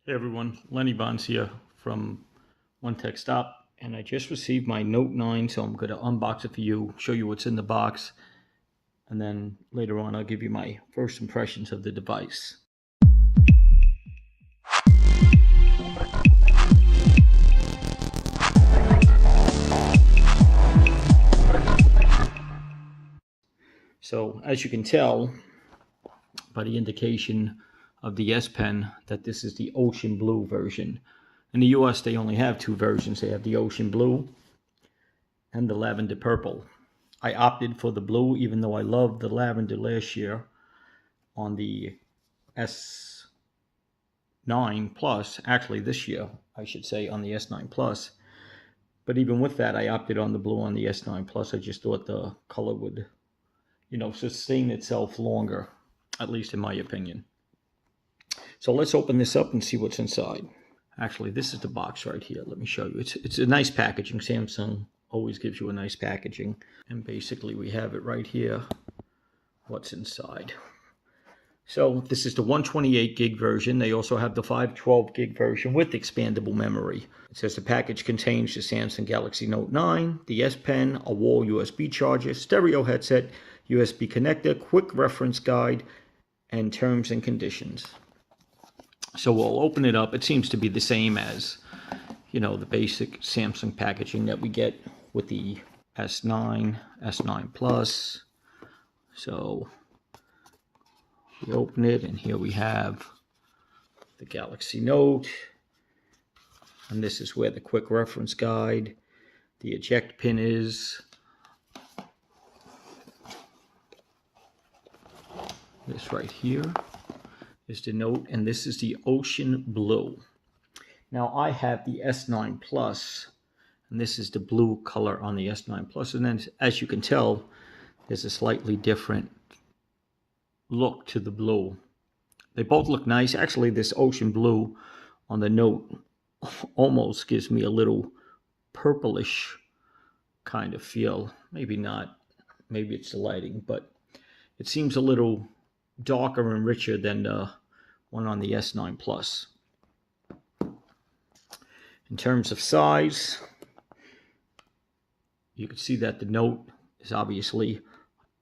Hey everyone, Lenny here from One Tech Stop, and I just received my Note 9, so I'm going to unbox it for you, show you what's in the box, and then later on I'll give you my first impressions of the device. So as you can tell by the indication of the S Pen that this is the ocean blue version. In the US they only have two versions. They have the ocean blue and the lavender purple. I opted for the blue even though I loved the lavender last year on the S9 Plus, actually this year I should say, on the S9 Plus. But even with that, I opted on the blue on the S9 Plus. I just thought the color would, sustain itself longer, at least in my opinion. So let's open this up and see what's inside. Actually, this is the box right here. Let me show you. It's a nice packaging. Samsung always gives you a nice packaging. And basically we have it right here, what's inside. So this is the 128 gig version. They also have the 512 gig version with expandable memory. It says the package contains the Samsung Galaxy Note 9, the S Pen, a wall USB charger, stereo headset, USB connector, quick reference guide, and terms and conditions. So we'll open it up. It seems to be the same as, the basic Samsung packaging that we get with the S9, S9 Plus. So we open it, and here we have the Galaxy Note, and this is where the quick reference guide, the eject pin is. This right here is the Note, and this is the ocean blue. Now I have the S9 Plus, and this is the blue color on the S9 Plus, and then as you can tell, there's a slightly different look to the blue. They both look nice. Actually, this ocean blue on the Note almost gives me a little purplish kind of feel. Maybe not. Maybe it's the lighting, but it seems a little darker and richer than the one on the S9 Plus. In terms of size, you can see that the Note is obviously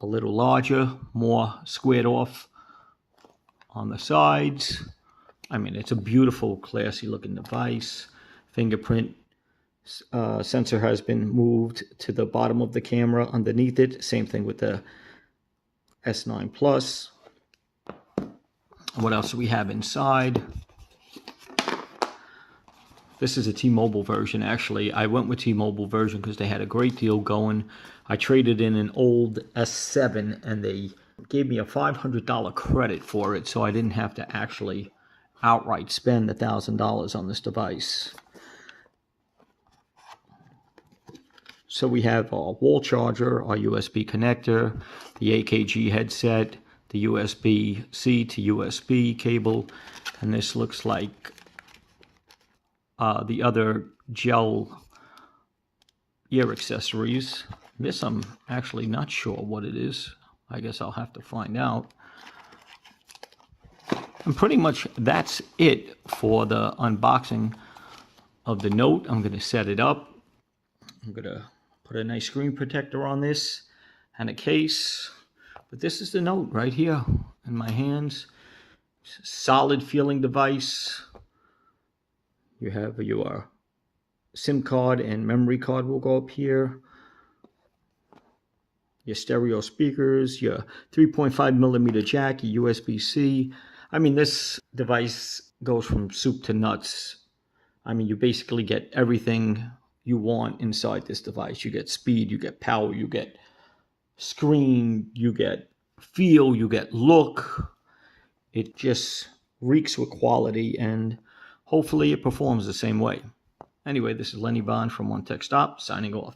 a little larger, more squared off on the sides. I mean, it's a beautiful, classy looking device. Fingerprint sensor has been moved to the bottom of the camera underneath it. Same thing with the S9 Plus. What else do we have inside? This is a T-Mobile version. Actually, I went with T-Mobile version because they had a great deal going. I traded in an old S7 and they gave me a $500 credit for it, so I didn't have to actually outright spend $1,000 on this device. So we have a wall charger, our USB connector, the AKG headset, the USB-C to USB cable, and this looks like the other gel ear accessories. This I'm actually not sure what it is. I guess I'll have to find out. And pretty much that's it for the unboxing of the Note. I'm going to set it up. I'm going to put a nice screen protector on this and a case. But this is the Note right here in my hands. Solid feeling device. You have your SIM card and memory card will go up here. Your stereo speakers, your 3.5 millimeter jack, your USB-C. I mean, this device goes from soup to nuts. I mean, you basically get everything you want inside this device. You get speed, you get power, you get screen, you get feel, you get look. It just reeks with quality, and hopefully it performs the same way. Anyway, this is Lenny from One Tech Stop, signing off.